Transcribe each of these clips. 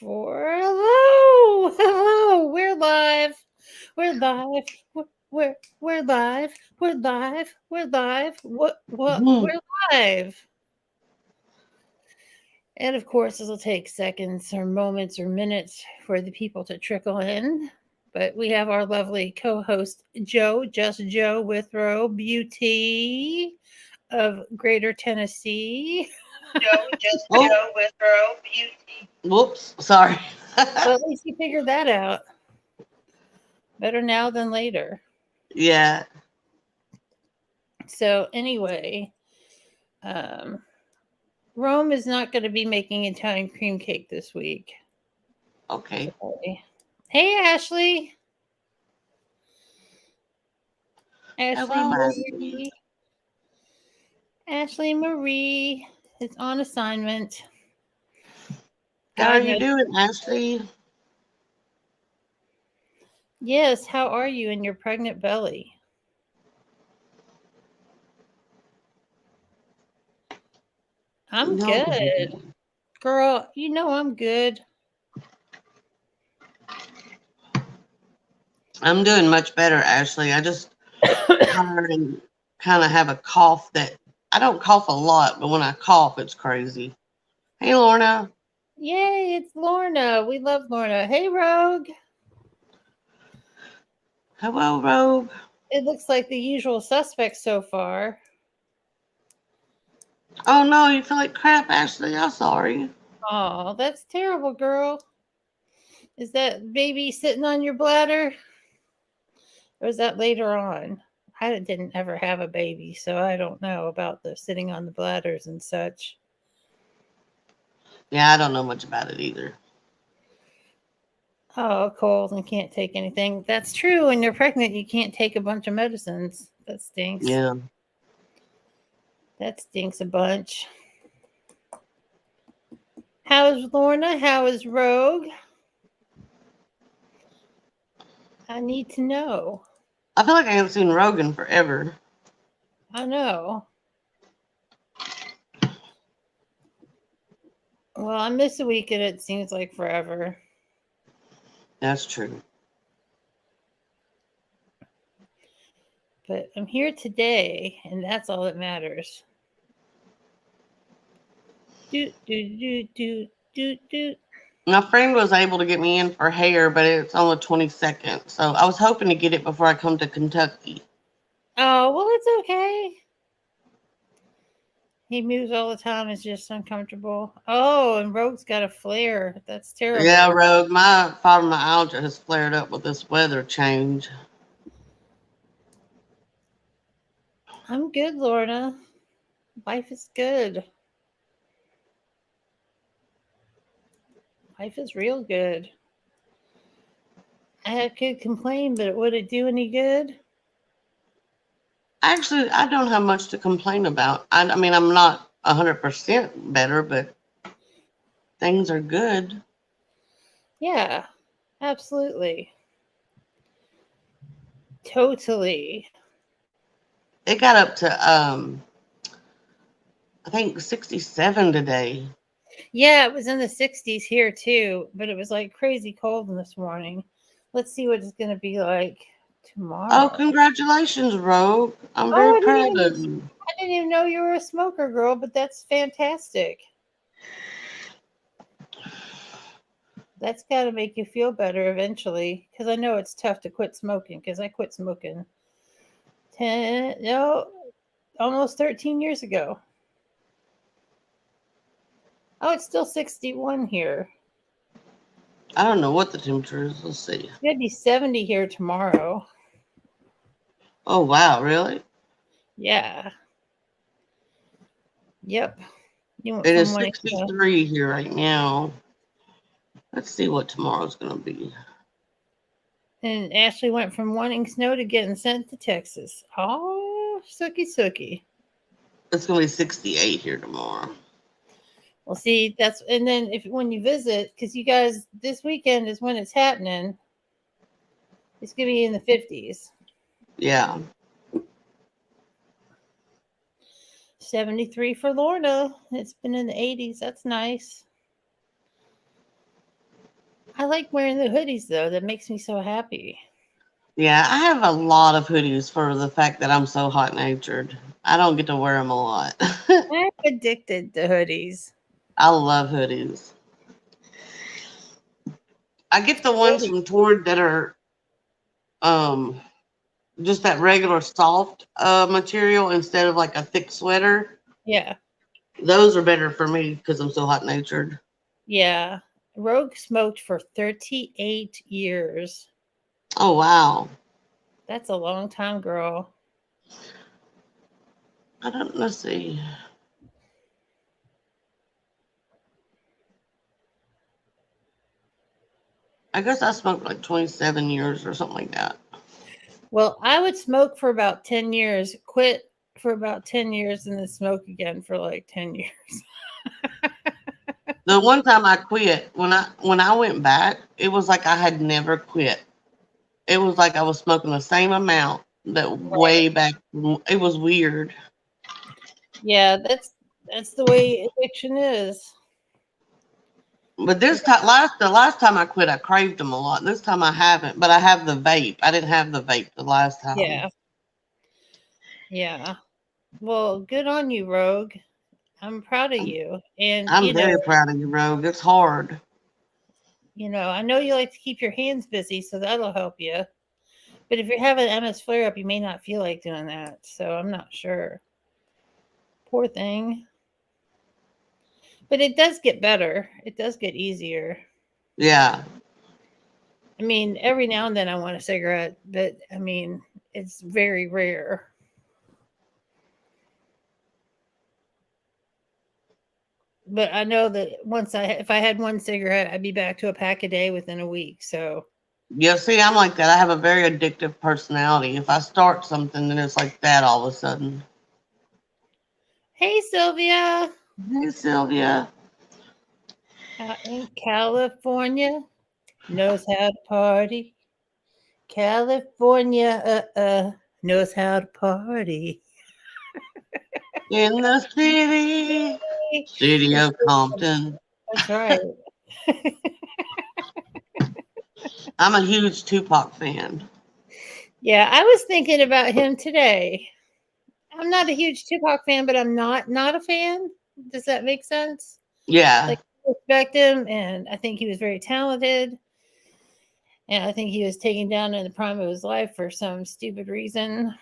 4. Hello, hello. We're live. We're live. We're live. We're live. We're live. Mhm. We're live. And of course, it'll take seconds or moments or minutes for the people to trickle in. But we have our lovely co-host Joe, just Joe Withrow, beauty of Greater Tennessee. Joe, just oh, Joe with Row Beauty. Whoops, sorry. Well, at least you figured that out. Better now than later. Yeah. So anyway, um, Rome is not going to be making Italian cream cake this week. Okay. Sorry. Hey, Ashley. Ashley Hello, Ashley. Marie. Ashley Marie is on assignment. How are God you knows. doing, Ashley? Yes, how are you in your pregnant belly? I'm No, good. Girl, you know I'm good. I'm doing much better, Ashley. I just kind of have a cough that I don't cough a lot, but when I cough, it's crazy. Hey, Lorna. Yay, it's Lorna. We love Lorna. Hey, Rogue. Hello, Rogue. It looks like the usual suspects so far. Oh no, you feel like crap, Ashley. I'm sorry. Oh, that's terrible, girl. Is that baby sitting on your bladder? Or is that later on? I didn't ever have a baby, so I don't know about the sitting on the bladders and such. Yeah, I don't know much about it either. Oh, cold and can't take anything. That's true. When you're pregnant, you can't take a bunch of medicines. That stinks. Yeah. That stinks a bunch. How is Lorna? How is Rogue? I need to know. I feel like I haven't seen Rogan forever. I know. Well, I miss a week and it seems like forever. That's true. But I'm here today, and that's all that matters. Do do do do do do. My friend was able to get me in for hair, but it's on the 22nd. So I was hoping to get it before I come to Kentucky. Oh well, it's okay. He moves all the time. It's just uncomfortable. Oh, and Rogue's got a flare. That's Yeah, terrible. Rogue, my fibromyalgia has flared up with this weather change. I'm good, Lorna. Life is good. Life is real good. I could complain, but would it do any good? Actually, I don't have much to complain about. I mean, I'm not 100% better, but things are good. Yeah, absolutely. Totally. It got up to, I think 67 today. Yeah, it was in the 60s here too, but it was like crazy cold this morning. Let's see what it's going to be like Oh, tomorrow. congratulations, Rogue. I'm Oh, very proud of you. I didn't even know you were a smoker, girl, but that's fantastic. That's got to make you feel better eventually because I know it's tough to quit smoking because I quit smoking 10 no almost 13 years ago. Oh, it's still 61 here. I don't know what the temperature is. Let's see. It's going to be 70 here tomorrow. Oh, wow, really? Yeah. Yep. You went It from is wanting to. 63 here right now. Let's see what tomorrow's going to be. And Ashley went from wanting snow to getting sent to Texas. Oh, sookie sookie. It's going to be 68 here tomorrow. Well, see, that's and then if when you visit, because you guys this weekend is when it's happening. It's gonna be in the 50s. Yeah. 73 for Lorna. It's been in the 80s. That's nice. I like wearing the hoodies though. That makes me so happy. Yeah, I have a lot of hoodies for the fact that I'm so hot natured. I don't get to wear them a lot. I'm addicted to hoodies. I love hoodies. I get the ones Hoodie. from Tord that are um just that regular soft material instead of like a thick sweater. Yeah. Those are better for me because I'm so hot natured. Yeah. Rogue smoked for 38 years. Oh wow. That's a long time, girl. I don't let's see. I guess I smoked like 27 years or something like that. Well, I would smoke for about 10 years, quit for about 10 years, and then smoke again for like 10 years. The one time I quit, when I went back, it was like I had never quit. It was like I was smoking the same amount that Right. way back. It was weird. Yeah, that's the way addiction is. But this time, the last time I quit, I craved them a lot. This time I haven't, but I have the vape. I didn't have the vape the last time. Yeah. Yeah. Well, good on you, Rogue. I'm proud of you. And I'm very proud of you, Rogue. It's hard. I know you like to keep your hands busy, so that'll help you. But if you're having MS flare up, you may not feel like doing that. So I'm not sure. Poor thing. But it does get better. It does get easier. Yeah, I mean, every now and then I want a cigarette, but I mean, it's very rare. But I know that if I had one cigarette, I'd be back to a pack a day within a week. So, yeah. See, I'm like that. I have a very addictive personality. If I start something, then it's like that all of a sudden. hey, Sylvia, Hey, Sylvia. out in California, knows how to party. California, knows how to party. In the city of Compton. That's right. I'm a huge Tupac fan. Yeah, I was thinking about him today. I'm not a huge Tupac fan, but I'm not a fan. Does that make sense? Yeah, Like, I respect him, and I think he was very talented, and I think he was taken down in the prime of his life for some stupid reason.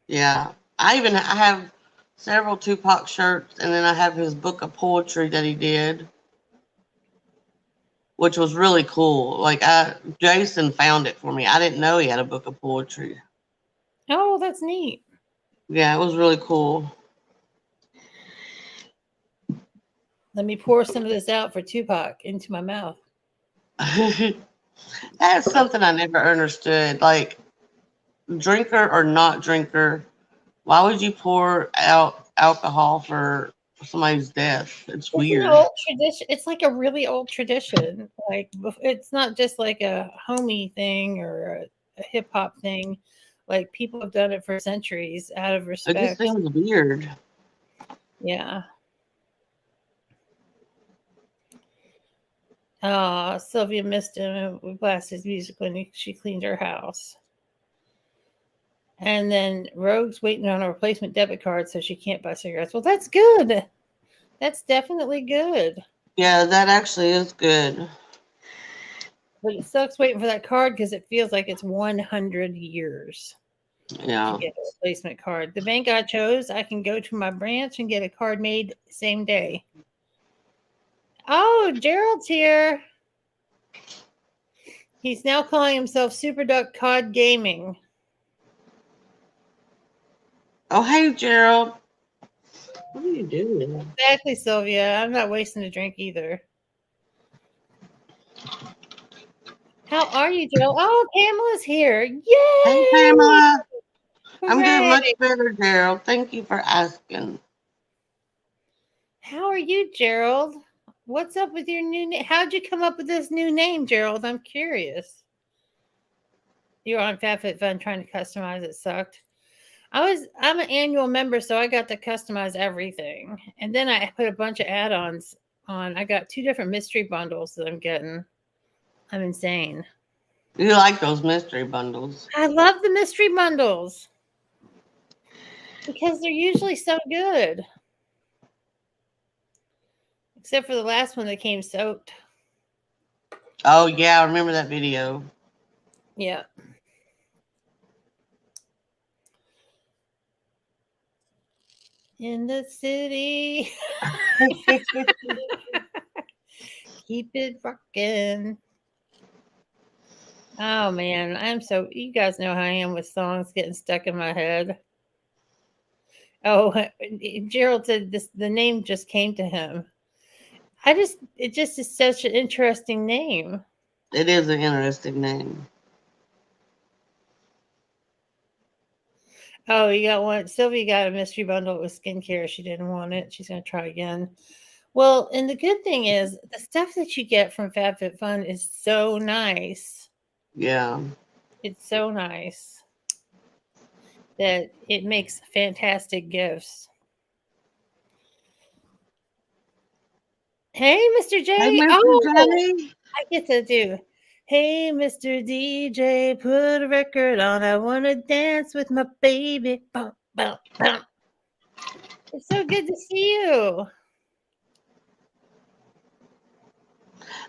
yeah. I have several Tupac shirts, and then I have his book of poetry that he did, which was really cool. Jason found it for me. I didn't know he had a book of poetry. Oh, that's neat. Yeah, it was really cool. Let me pour some of this out for Tupac into my mouth. That's something I never understood. Like, drinker or not drinker, why would you pour out alcohol for somebody's death? It's It's an weird. old tradition. It's like a really old tradition. Like, it's not just like a homie thing or a hip hop thing. Like, people have done it for centuries out of It just respect. seems weird. Yeah. Sylvia missed him. We blasted his music when she cleaned her house. And then Rogue's waiting on a replacement debit card, so she can't buy cigarettes. Well, that's good. That's definitely good. Yeah, that actually is good. But it sucks waiting for that card because it feels like it's 100 years to Yeah. get a replacement card. The bank I chose, I can go to my branch and get a card made same day. Oh, Gerald's here. He's now calling himself Super Duck Cod Gaming. Oh, hey, Gerald. What are you doing? Exactly, Sylvia. I'm not wasting a drink either. How are you, Gerald? Oh, Pamela's here. Hey, Yay! Pamela. I'm doing much Hooray! better, Gerald. Thank you for asking. How are you, Gerald? What's up with your new name? How'd you come up with this new name, Gerald? I'm curious. You're on FabFitFun trying to customize it. Sucked. I'm an annual member, so I got to customize everything. And then I put a bunch of add-ons on. I got 2 different mystery bundles that I'm getting. I'm insane. You like those mystery bundles. I love the mystery bundles because they're usually so good. Except for the last one that came soaked. Oh, yeah, I remember that video. Yeah. In the city. Keep it rocking. Oh man, you guys know how I am with songs getting stuck in my head. Oh, Gerald said the name just came to him. It just is such an interesting name. It is an interesting name. Oh, you got one. Sylvia got a mystery bundle with skincare. She didn't want it. She's gonna try again. Well, and the good thing is the stuff that you get from FabFitFun is so nice. Yeah. It's so nice that it makes fantastic gifts. Hey, Mr. Hey, J. Mr. Oh, J. I get to do. Hey, Mr. DJ, put a record on. I want to dance with my baby. Bum, bum, bum. It's so good to see you.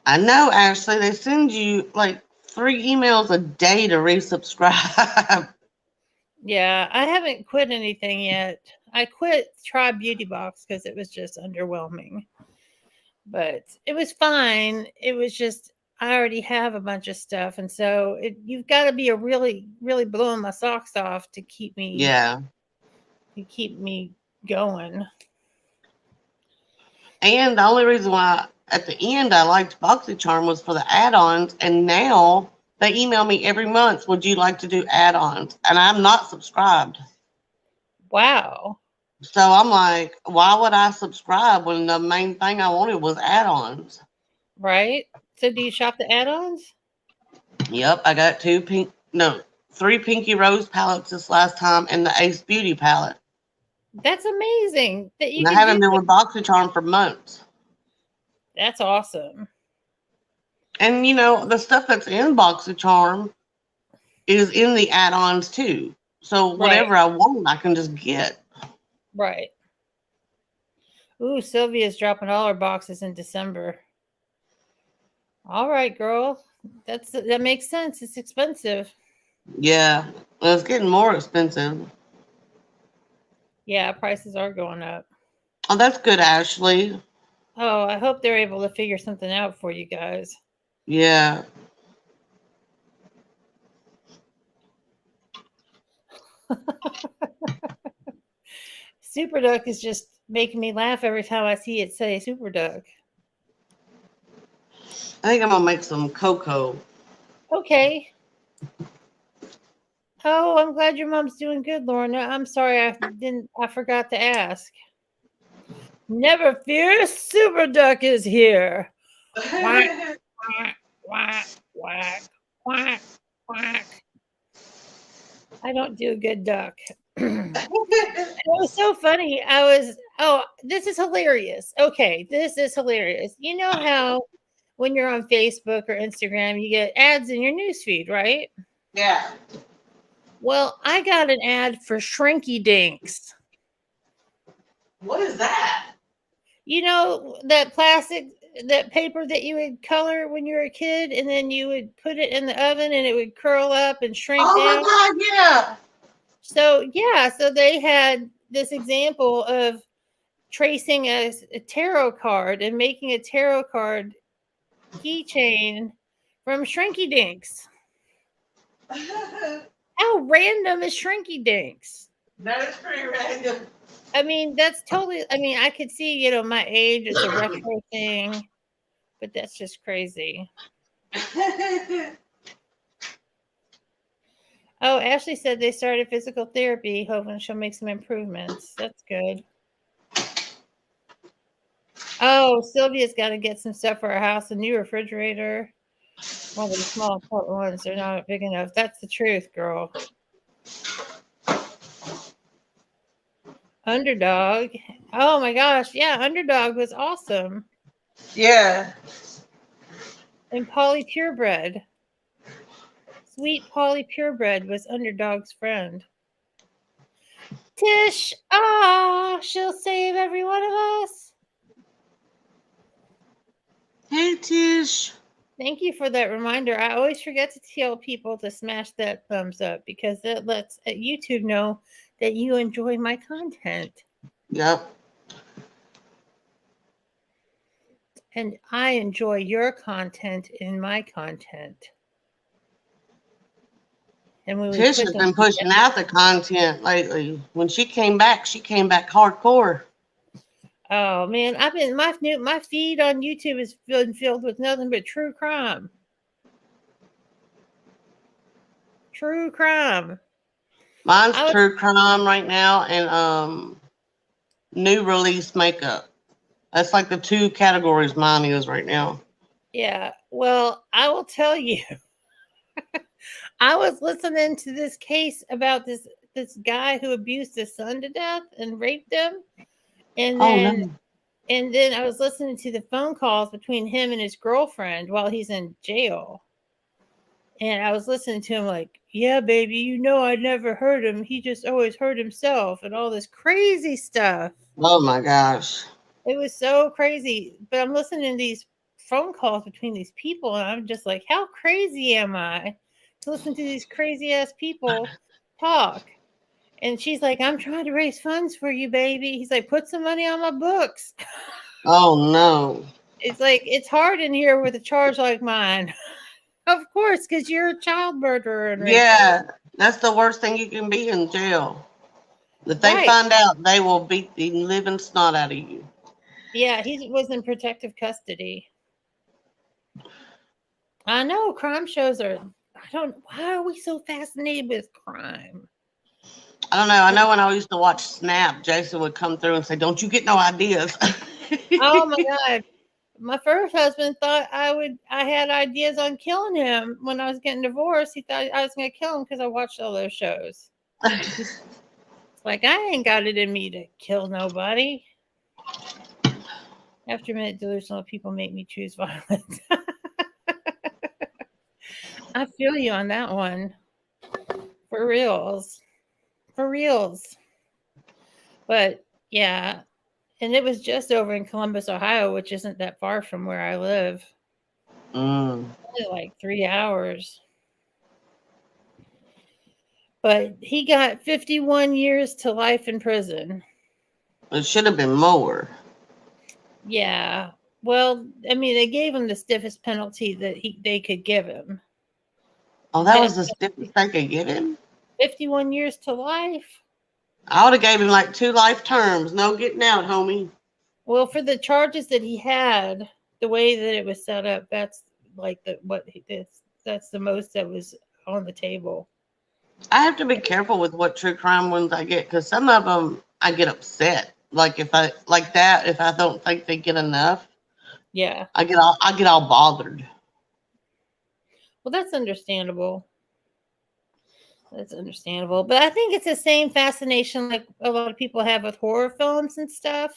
I know, Ashley. They send you like 3 emails a day to resubscribe. Yeah, I haven't quit anything yet. I quit Try Beauty Box because it was just underwhelming. But it was fine. It was just I already have a bunch of stuff, and so you've got to be a really, really blowing my socks off Yeah. to keep me going. And the only reason why at the end I liked BoxyCharm was for the add-ons, and now they email me every month, would you like to do add-ons? And I'm not subscribed. Wow. So I'm like, why would I subscribe when the main thing I wanted was add-ons? Right? So do you shop the add-ons? Yep, I got 3 Pinky Rose palettes this last time and the Ace Beauty palette. That's amazing that you And I could do haven't been that. with BoxyCharm for months. That's awesome. And the stuff that's in BoxyCharm is in the add-ons too. So Right, whatever I want, I can just get. right. Ooh, Sylvia's dropping all her boxes in December. All right, girl. That makes sense. It's expensive. Yeah, well, it's getting more expensive. Yeah, prices are going up. Oh, that's good, Ashley. Oh, I hope they're able to figure something out for you guys. Yeah. Super Duck is just making me laugh every time I see it say Super Duck. I think I'm gonna make some cocoa. Okay. Oh, I'm glad your mom's doing good, Lorna. I'm sorry I forgot to ask. Never fear, Super Duck is here. Quack, quack, quack, quack, quack, quack. I don't do a good duck. It was so funny. This is hilarious. Okay, this is hilarious. You know how when you're on Facebook or Instagram, you get ads in your newsfeed, right? Yeah. Well, I got an ad for Shrinky Dinks. What is that? You know that paper that you would color when you were a kid, and then you would put it in the oven and it would curl up and shrink Oh down? my God, yeah. So, yeah, so they had this example of tracing a tarot card and making a tarot card keychain from Shrinky Dinks. How random is Shrinky Dinks? That is pretty random. I mean, that's totally, I mean, I could see, my age, it's a retro thing, but that's just crazy. Oh, Ashley said they started physical therapy, hoping she'll make some improvements. That's good. Oh, Sylvia's got to get some stuff for her house, a new refrigerator. One of the small ones, they're not big enough. That's the truth, girl. Underdog. Oh my gosh. Yeah, Underdog was awesome. Yeah. And Polly Purebred. Sweet Polly Purebred was Underdog's friend. Tish, she'll save every one of us. Hey, Tish. Thank you for that reminder. I always forget to tell people to smash that thumbs up because that lets YouTube know that you enjoy my content. Yep. And I enjoy your content in my content. And when we Tish put has them been pushing together, out the content lately. When she came back hardcore. oh man, my feed on YouTube has been filled with nothing but true crime. True crime. Mine's I was, true crime right now and new release makeup. That's like the two categories mine is right now. yeah. Well, I will tell you, I was listening to this case about this guy who abused his son to death and raped him, and Oh then no. and then I was listening to the phone calls between him and his girlfriend while he's in jail. And I was listening to him like, yeah, baby, I never hurt him. He just always hurt himself and all this crazy stuff. Oh my gosh. It was so crazy. But I'm listening to these phone calls between these people, and I'm just like, how crazy am I to listen to these crazy ass people talk? And she's like, I'm trying to raise funds for you, baby. He's like, put some money on my books. Oh no. It's like, it's hard in here with a charge like mine. Of course, because you're a child murderer and rapist. Yeah. That's the worst thing you can be in jail. If they Right. find out, they will beat the living snot out of you. Yeah, he was in protective custody. I know crime shows are. I don't. Why are we so fascinated with crime? I don't know. I know when I used to watch Snap, Jason would come through and say, "Don't you get no ideas." Oh my god! My first husband thought I had ideas on killing him when I was getting divorced. He thought I was going to kill him because I watched all those shows. It's like I ain't got it in me to kill nobody. After a minute, delusional people make me choose violence. I feel you on that one. For reals. For reals. But yeah, and it was just over in Columbus, Ohio, which isn't that far from where I live. Mm. Only like 3 hours. But he got 51 years to life in prison. It should have been more. Yeah. Well, I mean, they gave him the stiffest penalty that they could give him. Oh, that Death was the stiffest penalty. they could get him. 51 years to life. I would have gave him like 2 life terms. No getting out, homie. Well, for the charges that he had, the way that it was set up, that's like that's the most that was on the table. I have to be careful with what true crime ones I get because some of them I get upset. Like if I like that, if I don't think they get enough, Yeah. I get all bothered. Well, that's understandable. That's understandable. But I think it's the same fascination like a lot of people have with horror films and stuff.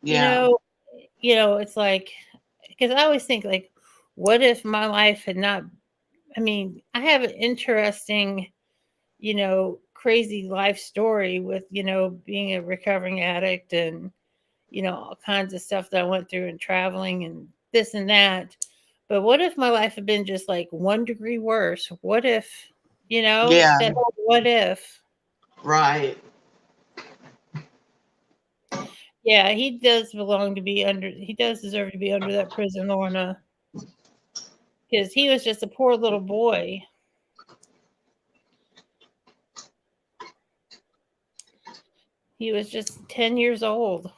You Yeah, know, it's like because I always think like, what if my life had not? I mean, I have an interesting, crazy life story with being a recovering addict and all kinds of stuff that I went through and traveling and this and that. But what if my life had been just like 1 degree worse? What if, yeah, that whole what if? right. Yeah, he does belong to be under, he does deserve to be under that prison, Lorna, because he was just a poor little boy. He was just 10 years old.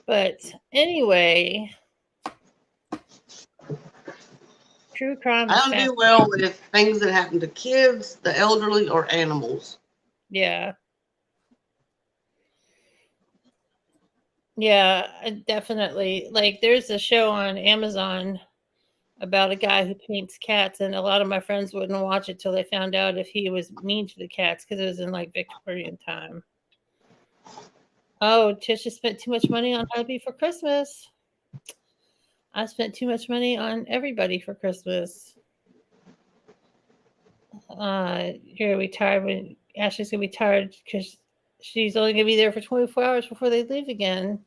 But anyway, true crime I is don't do fascinating. well with things that happen to kids, the elderly, or animals. Yeah. Yeah, definitely. Like, there's a show on Amazon about a guy who paints cats, and a lot of my friends wouldn't watch it till they found out if he was mean to the cats because it was in like Victorian time. Oh, Tisha spent too much money on Hubby for Christmas. I spent too much money on everybody for Christmas. You're gonna be tired when Ashley's gonna be tired because she's only gonna be there for 24 hours before they leave again.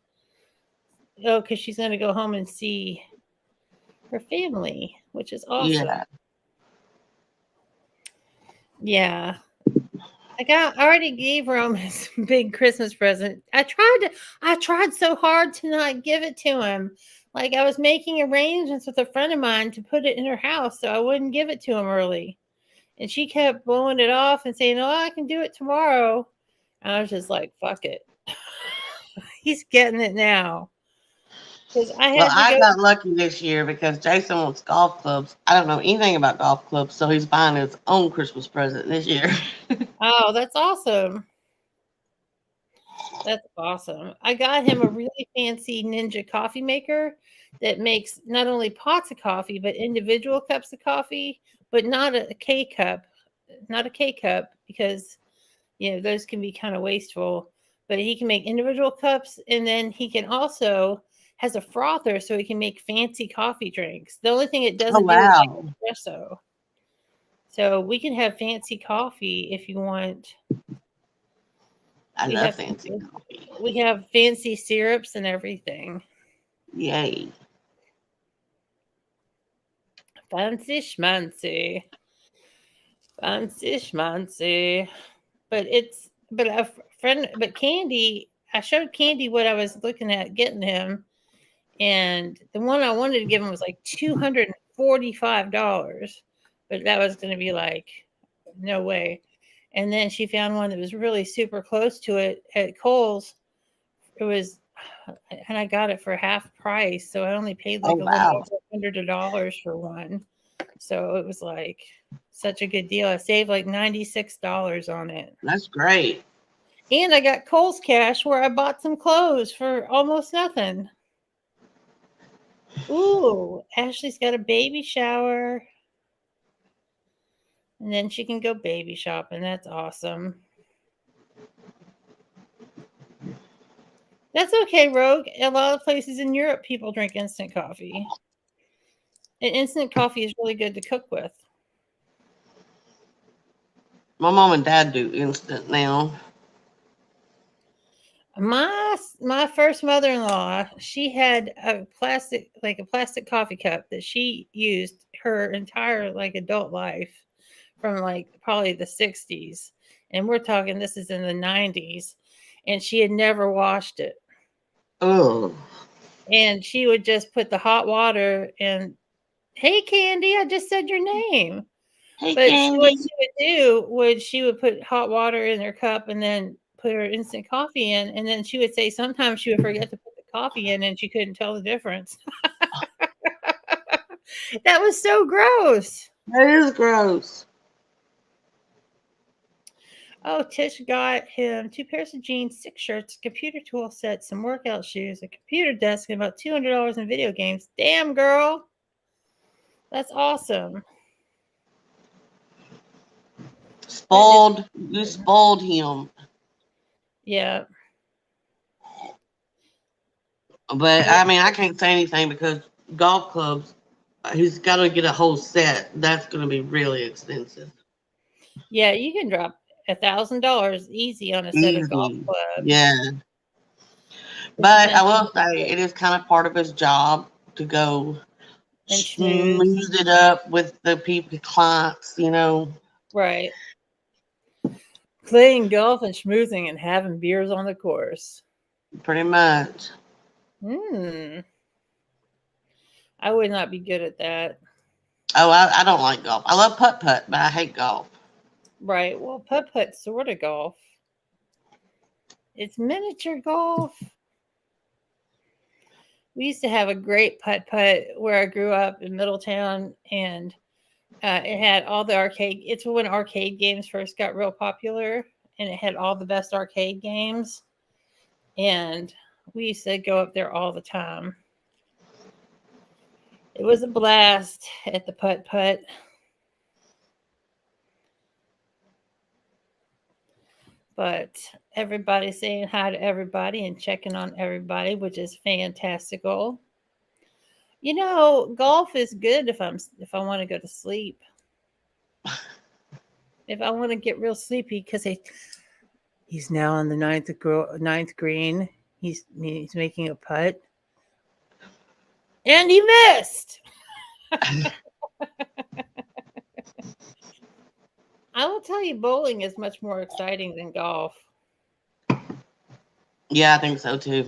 Oh, because she's gonna go home and see her family, which is awesome. Yeah. Yeah. I already gave Rome his big Christmas present. I tried so hard to not give it to him. Like I was making arrangements with a friend of mine to put it in her house so I wouldn't give it to him early. And she kept blowing it off and saying, "Oh, I can do it tomorrow." And I was just like, "Fuck it." He's getting it now. Because I Well, had to I go. got lucky this year because Jason wants golf clubs. I don't know anything about golf clubs, so he's buying his own Christmas present this year. Oh, that's awesome. That's awesome. I got him a really fancy Ninja coffee maker that makes not only pots of coffee, but individual cups of coffee, but not a K cup, not a K cup, because those can be kind of wasteful. But he can make individual cups, and then he can also has a frother, so he can make fancy coffee drinks. The only thing it Oh doesn't do is wow, make espresso. So we can have fancy coffee if you want. I We love have fancy coffee. we have fancy syrups and everything. Yay! Fancy schmancy. Fancy schmancy. But a friend, but Candy, I showed Candy what I was looking at getting him, and the one I wanted to give him was like $245, but that was going to be like, no way. And then she found one that was really super close to it at Kohl's. It was, and I got it for half price, so I only paid Oh like a little wow, over $100 for one. So it was like such a good deal. I saved like $96 on it. that's great. And I got Kohl's Cash where I bought some clothes for almost nothing. Ooh, Ashley's got a baby shower. And then she can go baby shopping. That's awesome. That's okay, Rogue. A lot of places in Europe, people drink instant coffee. And instant coffee is really good to cook with. My mom and dad do instant now. My first mother-in-law, she had a plastic coffee cup that she used her entire like adult life from like probably the 60s. And we're talking this is in the 90s, and she had never washed it. Oh, And she would just put the hot water and, "Hey Candy, I just said your name." hey But what Candy. she would do would she would put hot water in her cup and then put her instant coffee in, and then she would say sometimes she would forget to put the coffee in and she couldn't tell the difference. That was so gross. That is gross. Oh, Tish got him 2 pairs of jeans, 6 shirts, a computer tool set, some workout shoes, a computer desk, and about $200 in video games. Damn, girl. That's awesome. That is Spoiled. You awesome. spoiled him. Yeah. But Yeah. I mean, I can't say anything because golf clubs. He's got to get a whole set. That's going to be really expensive. Yeah, you can drop $1,000 easy on a set of golf Easy. clubs. Yeah. It But I depends on will what say you it is kind of part of his job to go and schmooze. smooth it up with the people, clients. Right. Playing golf and schmoozing and having beers on the course. Pretty much. Hmm. I would not be good at that. Oh, I don't like golf. I love putt putt, but I hate golf. Right. Well, putt putt sort of golf. It's miniature golf. We used to have a great putt putt where I grew up in Middletown, and it had all the arcade. It's when arcade games first got real popular, and it had all the best arcade games. And we used to go up there all the time. It was a blast at the putt putt. But everybody's saying hi to everybody and checking on everybody, which is fantastical. Golf is good if I want to go to sleep. If I want to get real sleepy, because he's now on the ninth green. He's making a putt, and he missed. I will tell you, bowling is much more exciting than golf. Yeah, I think so too.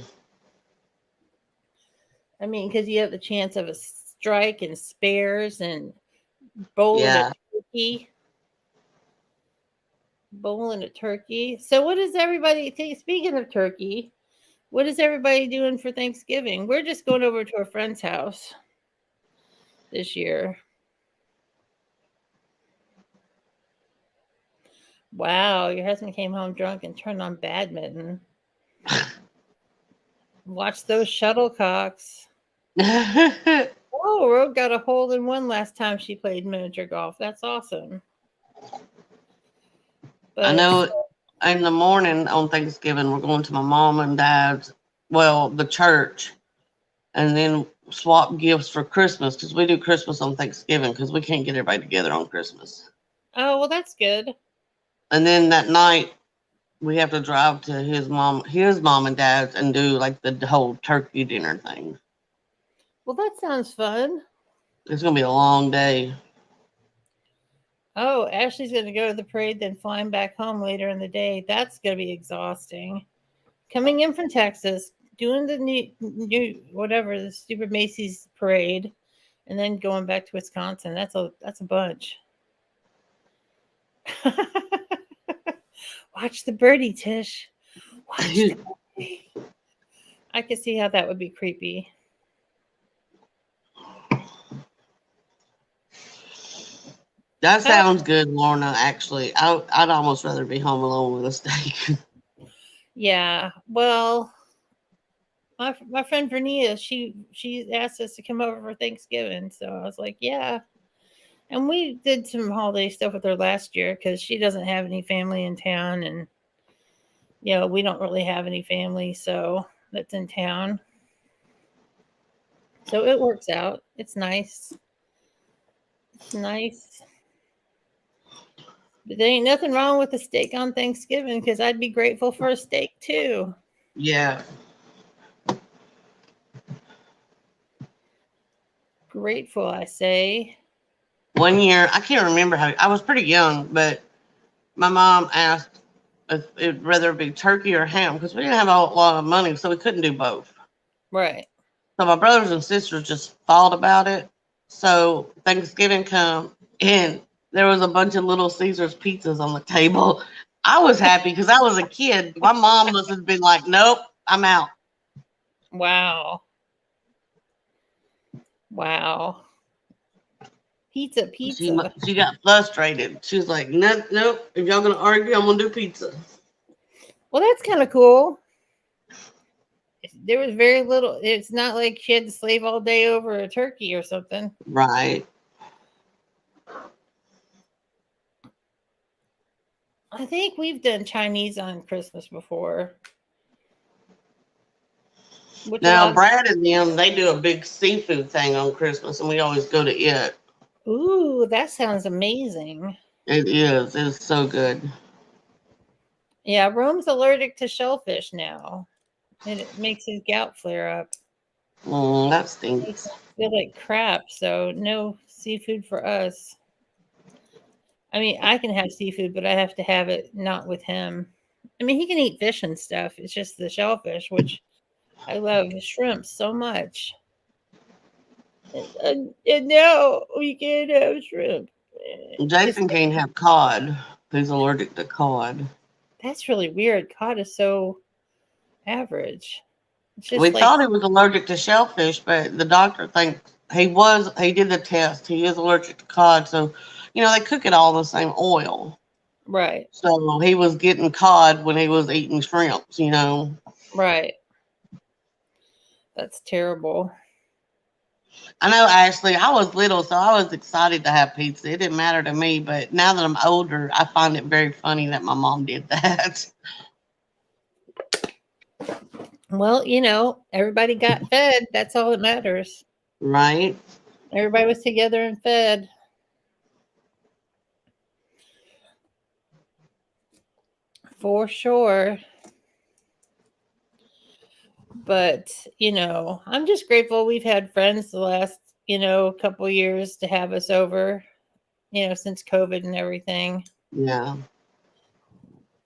I mean, because you have the chance of a strike and spares and bowling a Yeah. turkey. Bowling a turkey. So, what is everybody think? Speaking of turkey, what is everybody doing for Thanksgiving? We're just going over to a friend's house this year. Wow, your husband came home drunk and turned on badminton. Watch those shuttlecocks. Oh, Rogue got a hole in one last time she played miniature golf. That's awesome. I But know in the morning on Thanksgiving, we're going to my mom and dad's, well, the church, and then swap gifts for Christmas because we do Christmas on Thanksgiving because we can't get everybody together on Christmas. oh well, that's good. And then that night, we have to drive to his mom and dad's, and do like the whole turkey dinner thing. Well, that sounds fun. It's gonna be a long day. Oh, Ashley's going to go to the parade, then flying back home later in the day. That's going to be exhausting. Coming in from Texas, doing the new whatever the stupid Macy's parade, and then going back to Wisconsin. That's a bunch. Watch the birdie, Tish. Watch the birdie. I could see how that would be creepy. That sounds good, Lorna. Actually, I'd almost rather be home alone with a steak. Yeah. Well, my friend Vernia, she asked us to come over for Thanksgiving, so I was like, yeah. And we did some holiday stuff with her last year because she doesn't have any family in town, and we don't really have any family, so that's in town. So it works out. It's nice. It's nice. But there ain't nothing wrong with a steak on Thanksgiving because I'd be grateful for a steak too. Yeah. Grateful, I say. One year, I can't remember how, I was pretty young, but my mom asked if it'd rather be turkey or ham because we didn't have a lot of money, so we couldn't do both. Right. So my brothers and sisters just thought about it. So Thanksgiving come, and there was a bunch of Little Caesars pizzas on the table. I was happy because I was a kid. My mom must have been like, "Nope, I'm out." Wow. Wow. Pizza, She pizza. she got frustrated. She was like, "Nope, nope. If y'all gonna argue, I'm gonna do pizza." Well, that's kind of cool. There was very little. It's not like she had to slave all day over a turkey or something. Right. I think we've done Chinese on Christmas before. Which a Now lot. Brad and them, they do a big seafood thing on Christmas, and we always go to it. Ooh, that sounds amazing. It is. It's so good. Yeah, Rome's allergic to shellfish now, and it makes his gout flare up. That Makes stinks. him feel like crap. So no seafood for us. I mean, I can have seafood, but I have to have it not with him. I mean, he can eat fish and stuff. It's just the shellfish, which I love shrimp so much. And now we can't have shrimp. Because Jason can't have cod. He's allergic to cod. that's really weird. Cod is so average. It's We just like, thought he was allergic to shellfish, but the doctor thinks he was. He did the test. He is allergic to cod. So, they cook it all in the same oil. right, So he was getting cod when he was eating shrimps. right. That's terrible. I know, Ashley. I was little, so I was excited to have pizza. It didn't matter to me. But now that I'm older, I find it very funny that my mom did that. Well, everybody got fed. That's all that matters. Right? Everybody was together and fed. For sure. But, I'm just grateful we've had friends the last, couple years to have us over, since COVID and everything. Yeah.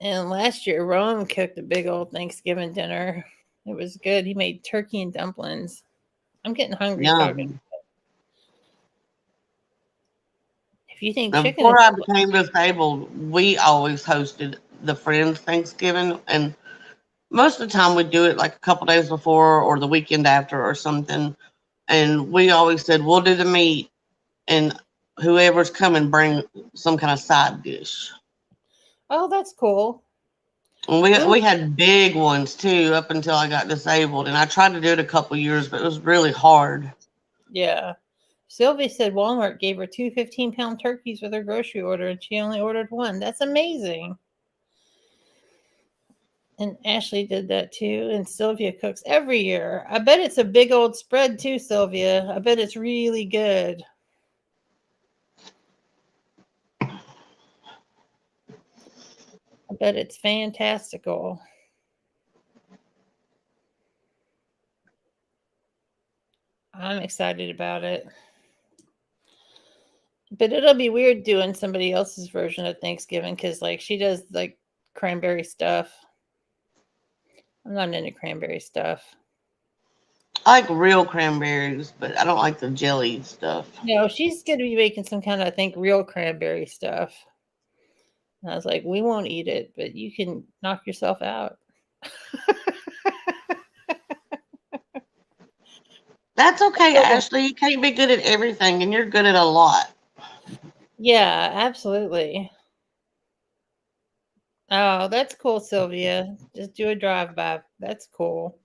And last year, Rome cooked a big old Thanksgiving dinner. It was good. He made turkey and dumplings. I'm getting hungry talking. Yum. If you think Now, chicken and before I became disabled, we always hosted the friends Thanksgiving, and most of the time we do it like a couple days before or the weekend after or something. And we always said we'll do the meat, and whoever's coming bring some kind of side dish. oh, that's cool. And We we had big ones too up until I got disabled, and I tried to do it a couple years, but it was really hard. Yeah. Sylvia said Walmart gave her two 15-pound turkeys with her grocery order and she only ordered one. That's amazing. And Ashley did that too. And Sylvia cooks every year. I bet it's a big old spread too, Sylvia. I bet it's really good. I bet it's fantastical. I'm excited about it. But it'll be weird doing somebody else's version of Thanksgiving because, like, she does like cranberry stuff. I'm not into cranberry stuff. I like real cranberries, but I don't like the jelly stuff. No, she's going to be making some kind of, I think, real cranberry stuff. And I was like, we won't eat it, but you can knock yourself out. That's okay, Ashley. You can't be good at everything, and you're good at a lot. Yeah, absolutely. Oh, that's cool, Sylvia. Just do a drive by. That's cool.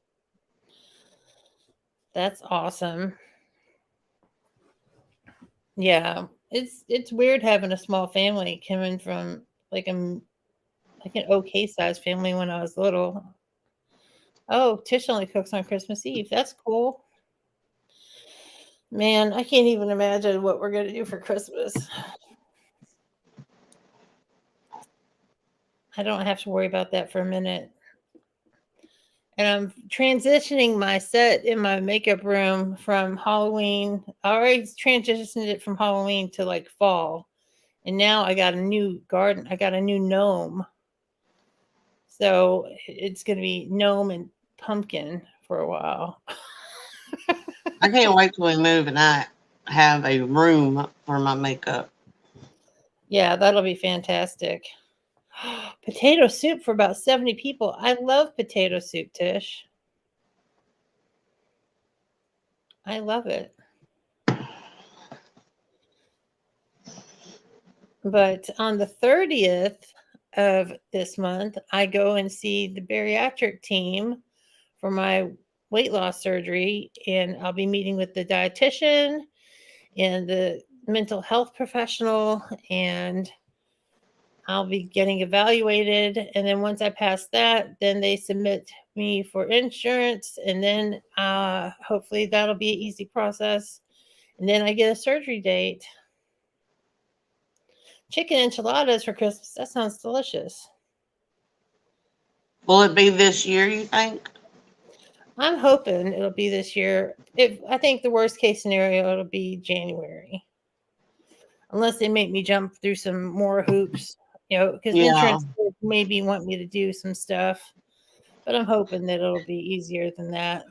That's awesome. Yeah, it's weird having a small family coming from like a like an okay sized family when I was little. Oh, Tish only cooks on Christmas Eve. That's cool. Man, I can't even imagine what we're gonna do for Christmas. I don't have to worry about that for a minute. And I'm transitioning my set in my makeup room from Halloween. I already transitioned it from Halloween to like fall. And now I got a new garden. I got a new gnome. So it's going to be gnome and pumpkin for a while. I can't wait till we move and I have a room for my makeup. Yeah, that'll be fantastic. Potato soup for about 70 people. I love potato soup, Tish. I love it. But on the 30th of this month, I go and see the bariatric team for my weight loss surgery, and I'll be meeting with the dietitian and the mental health professional, and I'll be getting evaluated. And then once I pass that, then they submit me for insurance, and then hopefully that'll be an easy process. And then I get a surgery date. Chicken enchiladas for Christmas. That sounds delicious. Will it be this year, you think? I'm hoping it'll be this year. If I think the worst case scenario, it'll be January, unless they make me jump through some more hoops. Because Yeah. insurance maybe want me to do some stuff, but I'm hoping that it'll be easier than that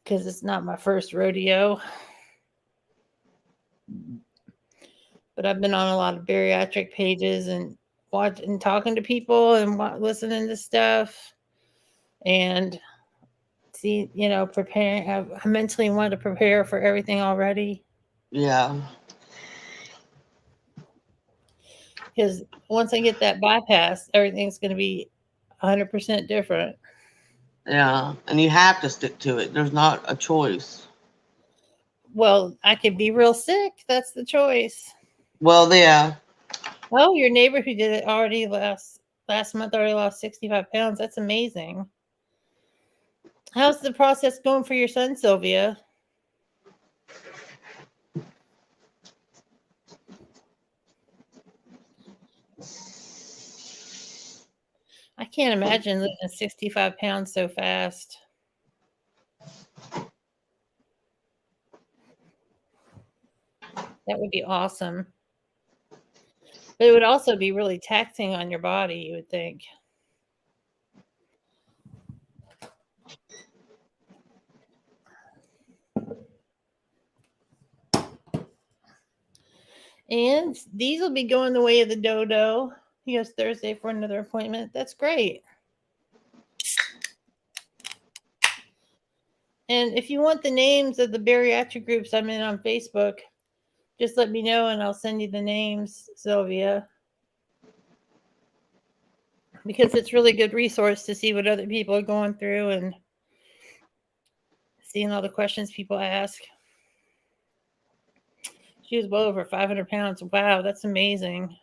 because it's not my first rodeo. But I've been on a lot of bariatric pages and watching, talking to people, and listening to stuff, and see, preparing. I mentally want to prepare for everything already Yeah. because once I get that bypass, everything's going to be 100% different. Yeah. And you have to stick to it. There's not a choice. Well, I could be real sick. That's the choice. Well, yeah. Oh, your neighbor who did it already last month already lost 65 pounds. That's amazing. How's the process going for your son, Sylvia? I can't imagine losing 65 pounds so fast. That would be awesome. But it would also be really taxing on your body, you would think. And these will be going the way of the dodo. He goes Thursday for another appointment. That's great. And if you want the names of the bariatric groups I'm in on Facebook, just let me know and I'll send you the names, Sylvia. Because it's really good resource to see what other people are going through and seeing all the questions people ask. She was well over 500 pounds. Wow, that's amazing.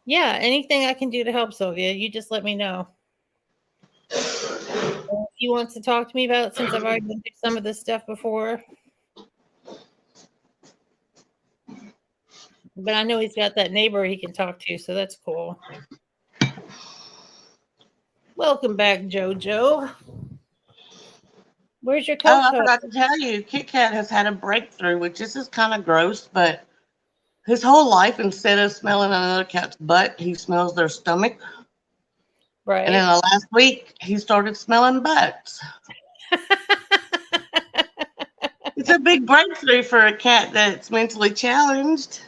Yeah, anything I can do to help, Sylvia, you just let me know. If you want to talk to me about it, since I've already been through some of this stuff before. But I know he's got that neighbor he can talk to, so that's cool. Welcome back, JoJo. Where's your Oh, I cocoa? forgot to tell you, Kit Kat has had a breakthrough, which this is kind of gross, but his whole life, instead of smelling another cat's butt, he smells their stomach. And in Right. the last week, he started smelling butts. It's a big breakthrough for a cat that's mentally challenged.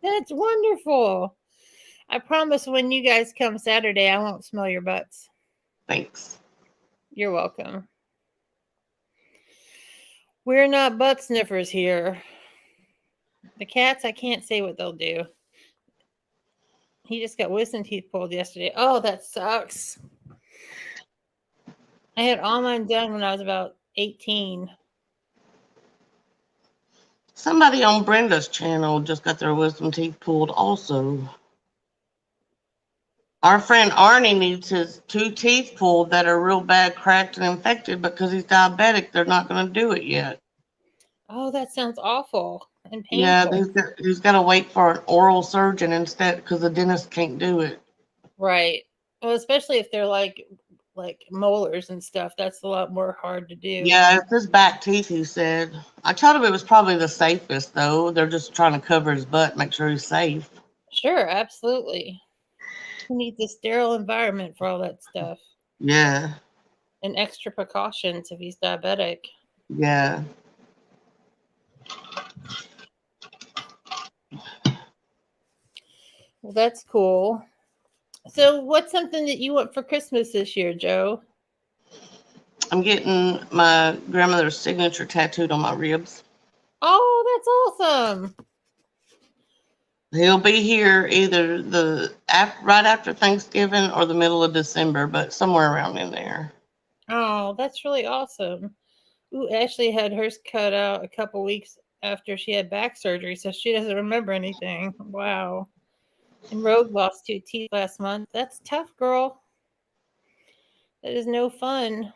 That's wonderful. I promise when you guys come Saturday, I won't smell your butts. Thanks. You're welcome. We're not butt sniffers here. The cats, I can't say what they'll do. He just got wisdom teeth pulled yesterday. Oh, that sucks. I had all mine done when I was about 18. Somebody on Brenda's channel just got their wisdom teeth pulled also. Our friend Arnie needs his 2 teeth pulled that are real bad, cracked, and infected because he's diabetic. They're not going to do it yet. Oh, that sounds awful and Yeah, painful. he's got to wait for an oral surgeon instead because the dentist can't do it. Right. Well, especially if they're like molars and stuff. That's a lot more hard to do. Yeah, it's his back teeth, he said. I told him it was probably the safest, though. They're just trying to cover his butt, make sure he's safe. Sure, absolutely. He needs a sterile environment for all that stuff Yeah, and extra precautions if he's diabetic. yeah. Well, that's cool. So, what's something that you want for Christmas this year, Joe? I'm getting my grandmother's signature tattooed on my ribs. Oh, that's awesome. He'll be here either right after Thanksgiving or the middle of December, but somewhere around in there. Oh, that's really awesome. Ooh, Ashley had hers cut out a couple weeks after she had back surgery, so she doesn't remember anything. Wow. And Rogue lost 2 teeth last month. That's tough, girl. That is no fun.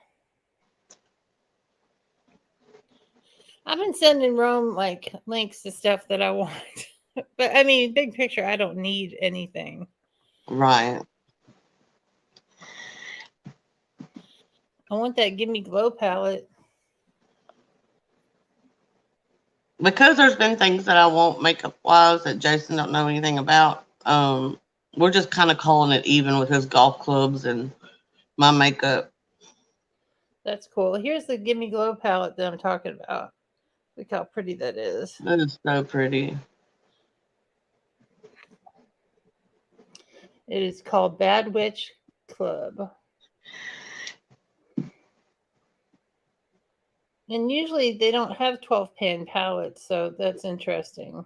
I've been sending Rome like links to stuff that I want. But I mean, big picture, I don't need anything. Right. I want that Give Me Glow palette. Because there's been things that I want makeup wise that Jason don't know anything about. We're just kind of calling it even with his golf clubs and my makeup. That's cool. Here's the Give Me Glow palette that I'm talking about. Look how pretty that is. That is so pretty. It is called Bad Witch Club. And usually they don't have 12 pan palettes, so that's interesting.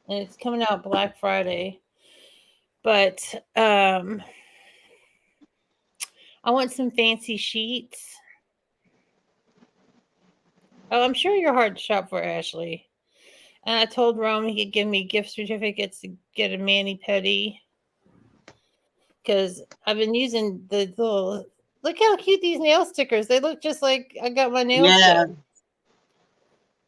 And it's coming out Black Friday. But I want some fancy sheets. Oh, I'm sure you're hard to shop for, Ashley. And I told Rome he could give me gift certificates to get a mani pedi because I've been using the Look how cute these nail stickers. They look just like I got my nails Yeah. done.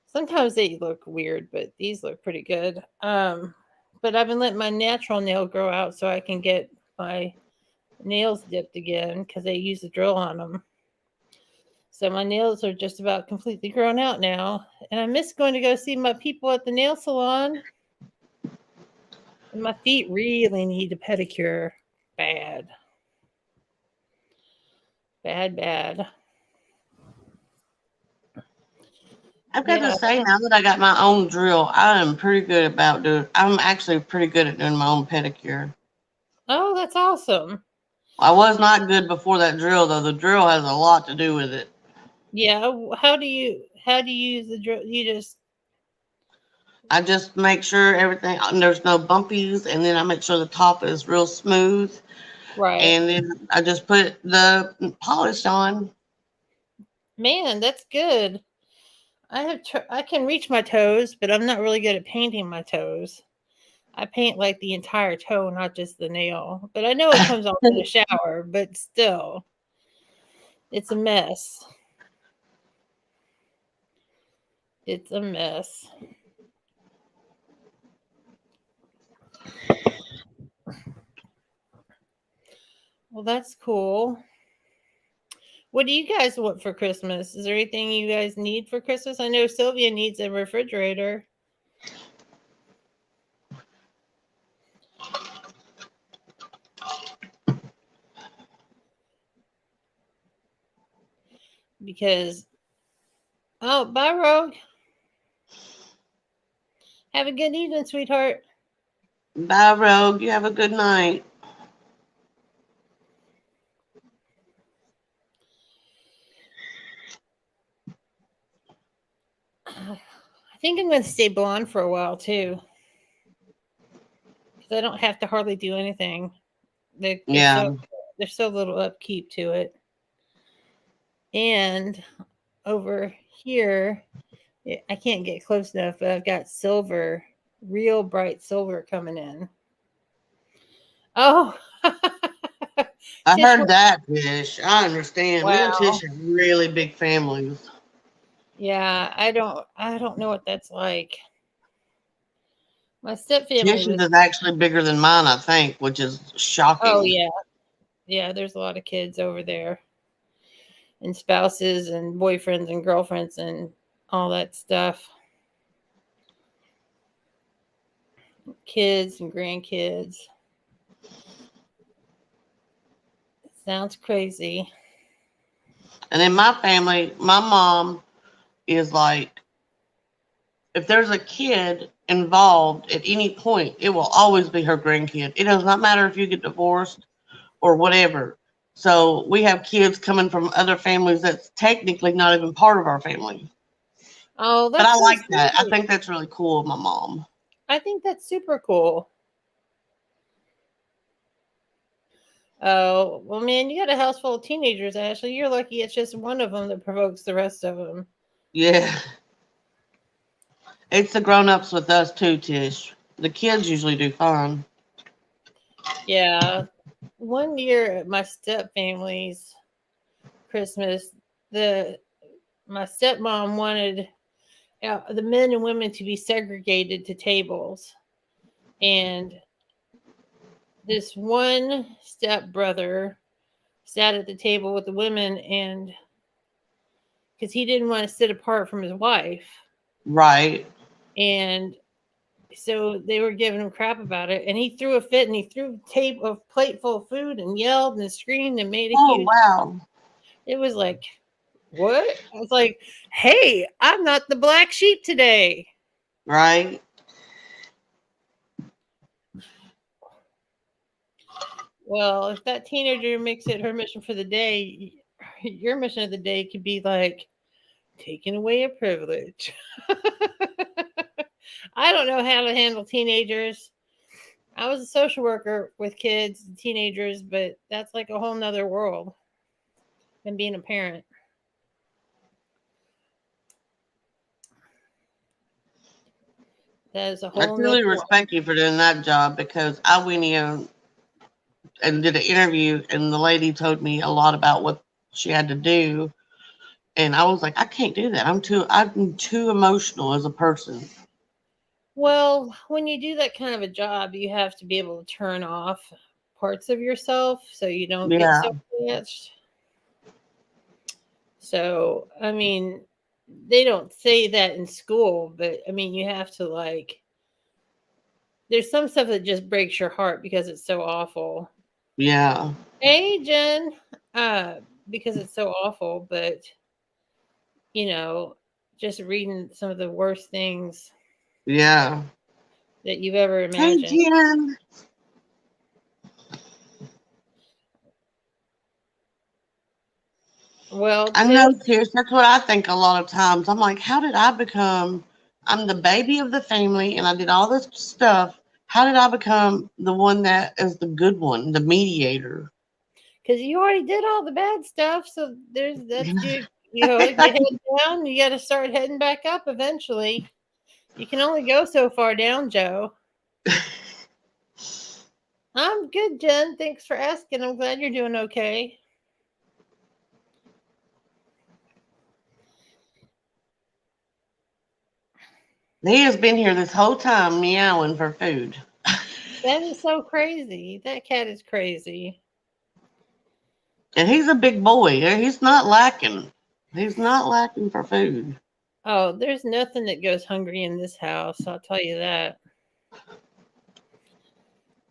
Sometimes they look weird, but these look pretty good. But I've been letting my natural nail grow out so I can get my nails dipped again because they use the drill on them. So my nails are just about completely grown out now, and I miss going to go see my people at the nail salon. And my feet really need a pedicure, bad, bad, bad. I've got to Yeah. say, now that I got my own drill, I am pretty good about doing. I'm actually pretty good at doing my own pedicure. Oh, that's awesome. I was not good before that drill, though. The drill has a lot to do with it. Yeah. How do you use the drill? You just I just make sure everything there's no bumpies, and then I make sure the top is real smooth, right. and then I just put the polish on. Man, that's good. I can reach my toes, but I'm not really good at painting my toes. I paint like the entire toe, not just the nail. But I know it comes off in the shower, but still, it's a mess. It's a mess. Well, that's cool. What do you guys want for Christmas? Is there anything you guys need for Christmas? I know Sylvia needs a refrigerator. Because, oh, bye, Rogue. Have a good evening, sweetheart. Bye, Rogue. You have a good night. I think I'm going to stay blonde for a while too, because I don't have to hardly do anything. They, they're Yeah, so there's so little upkeep to it. And over here, I can't get close enough, but I've got silver, real bright silver coming in. Oh, I Tish, heard that, Tish. I understand. Me and wow. Tish have really big families. Yeah, I don't know what that's like. My step family Tish's was. is actually bigger than mine, I think, which is Oh shocking. yeah, yeah. There's a lot of kids over there, and spouses, and boyfriends, and girlfriends, and all that stuff. Kids and grandkids. It sounds crazy. And in my family, my mom is like, if there's a kid involved at any point, it will always be her grandkid. It does not matter if you get divorced or whatever. So we have kids coming from other families that's technically not even part of our family. Oh, But I that's so like that. I sweet. think that's really cool of my mom. I think that's super cool. Oh, well, man, you got a house full of teenagers, Ashley. You're lucky it's just one of them that provokes the rest of them. Yeah. It's the grown ups with us too, Tish. The kids usually do fine. Yeah. One year at my step family's Christmas, the my stepmom wanted the men and women to be segregated to tables. And this one step brother sat at the table with the women, and because he didn't want to sit apart from his wife. Right. And so they were giving him crap about it, and he threw a fit, and he threw a plate full of food and yelled and screamed and made a Oh, huge. wow. It was like, what? I was like, hey, I'm not the black sheep today. Right. Well, if that teenager makes it her mission for the day, your mission of the day could be like taking away a privilege. I don't know how to handle teenagers. I was a social worker with kids and teenagers, but that's like a whole nother world than being a parent. That is a I whole nother truly world. respect you for doing that job because I went in and did an interview, and the lady told me a lot about what she had to do. And I was like, I can't do that. I'm too emotional as a person. Well, when you do that kind of a job, you have to be able to turn off parts of yourself so you don't get Yeah. so attached. So, I mean, they don't say that in school, but I mean, you have to like, there's some stuff that just breaks your heart because it's so awful. Yeah. Hey, Jen, uh, because it's so awful, but you know, just reading some of the worst things Yeah. that you've ever Hey, imagined. Jen. Well, I know, just Tish. That's what I think a lot of times. I'm like, how did I become? I'm the baby of the family, and I did all this stuff. How did I become the one that is the good one, the mediator? because you already did all the bad stuff, so that's you hold your head down. You got to start heading back up eventually. You can only go so far down, Joe. I'm good, Jen. Thanks for asking. I'm glad you're doing okay. He has been here this whole time meowing for food. That is so crazy. That cat is crazy. And he's a big boy. He's not lacking. He's not lacking for food. Oh, there's nothing that goes hungry in this house. I'll tell you that.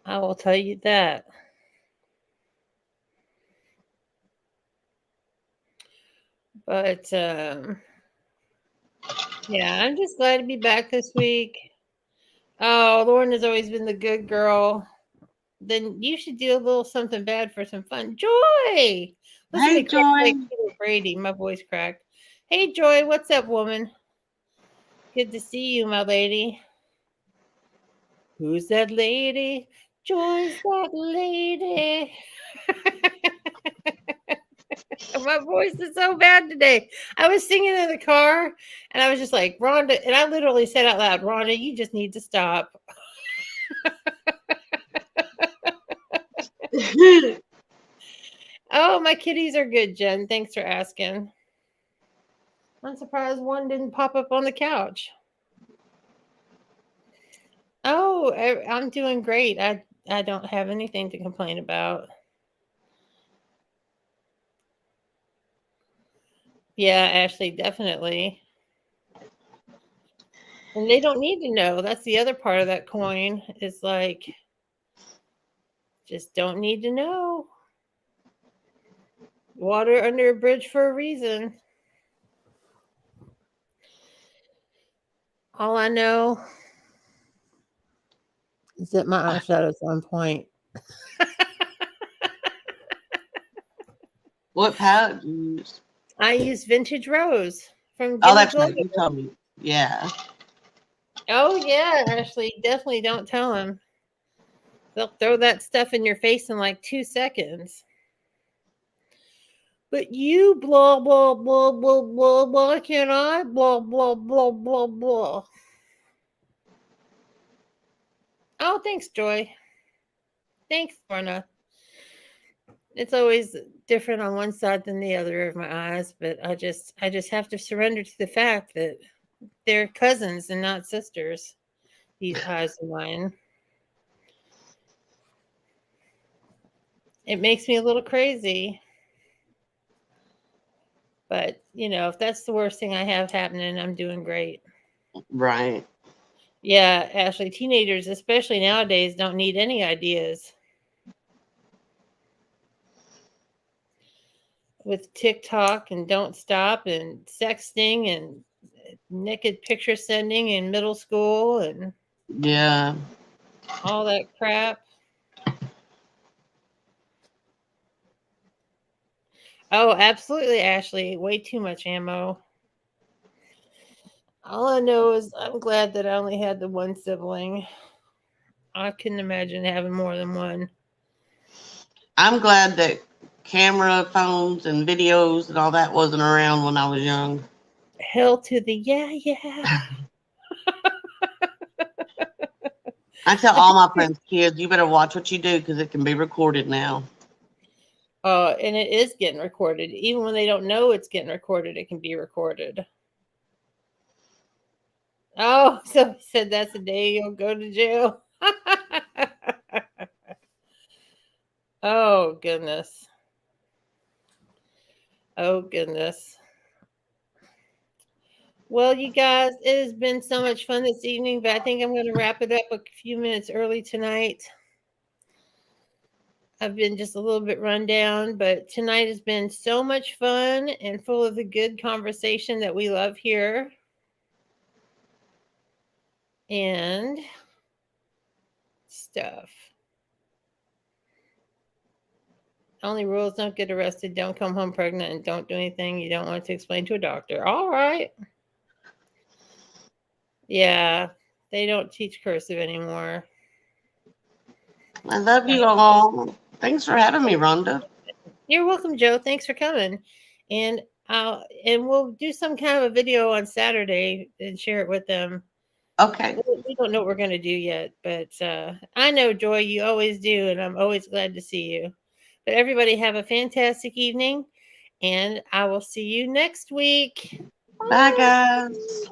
I will tell you that. But yeah, I'm just glad to be back this week. Oh, Lauren has always been the good girl. Then you should do a little something bad for some fun. Joy! Listen to Hey, me crack Joy. like Peter Brady. My voice cracked. Hey, Joy, what's up, woman? Good to see you, my lady. Who's that lady? Joy's that lady. My voice is so bad today. I was singing in the car and I was just like, Rhonda, and I literally said out loud, Rhonda, you just need to stop. Oh, my kitties are good, Jen. Thanks for asking. I'm surprised one didn't pop up on the couch. Oh, I'm doing great. I don't have anything to complain about. Yeah, Ashley, definitely. And they don't need to know. That's the other part of that coin is like, just don't need to know. Water under a bridge for a reason. All I know is that my eyeshadow's on point. What palette do you use? I use Vintage Rose from Oh, Gimme that's Glow. right. You told me. Yeah. Oh, yeah, Ashley, definitely don't tell them. They'll throw that stuff in your face in like 2 seconds. But you blah blah blah blah blah blah can I blah blah blah blah blah. Oh, thanks, Joy. Thanks, Lorna. It's always different on one side than the other of my eyes, but I just have to surrender to the fact that they're cousins and not sisters. These eyes of mine. It makes me a little crazy. But, if that's the worst thing I have happening, I'm doing great. Right. Yeah, Ashley, teenagers, especially nowadays, don't need any ideas. With TikTok and Don't Stop and sexting and naked picture sending in middle school and Yeah. all that crap. Oh, absolutely, Ashley. Way too much ammo. All I know is I'm glad that I only had the one sibling. I couldn't imagine having more than one. I'm glad that camera phones and videos and all that wasn't around when I was young. Hell to the yeah, yeah. I tell But all my friends, kids, you better watch what you do because it can be recorded now. And it is getting recorded. Even when they don't know it's getting recorded, it can be recorded. Oh, so he said that's the day you'll go to jail. Oh, goodness. Oh, goodness. Well, you guys, it has been so much fun this evening, but I think I'm going to wrap it up a few minutes early tonight. I've been just a little bit run down, but tonight has been so much fun and full of the good conversation that we love here. And stuff. Only rules: don't get arrested, don't come home pregnant, and don't do anything you don't want to explain to a doctor. All right. Yeah, they don't teach cursive anymore. I love you all. Thanks for having me, Rhonda. You're welcome, Joe. Thanks for coming. And we'll do some kind of a video on Saturday and share it with them. Okay. We don't know what we're going to do yet, but I know, Joy, you always do, and I'm always glad to see you. But everybody have a fantastic evening, and I will see you next week. Bye, guys.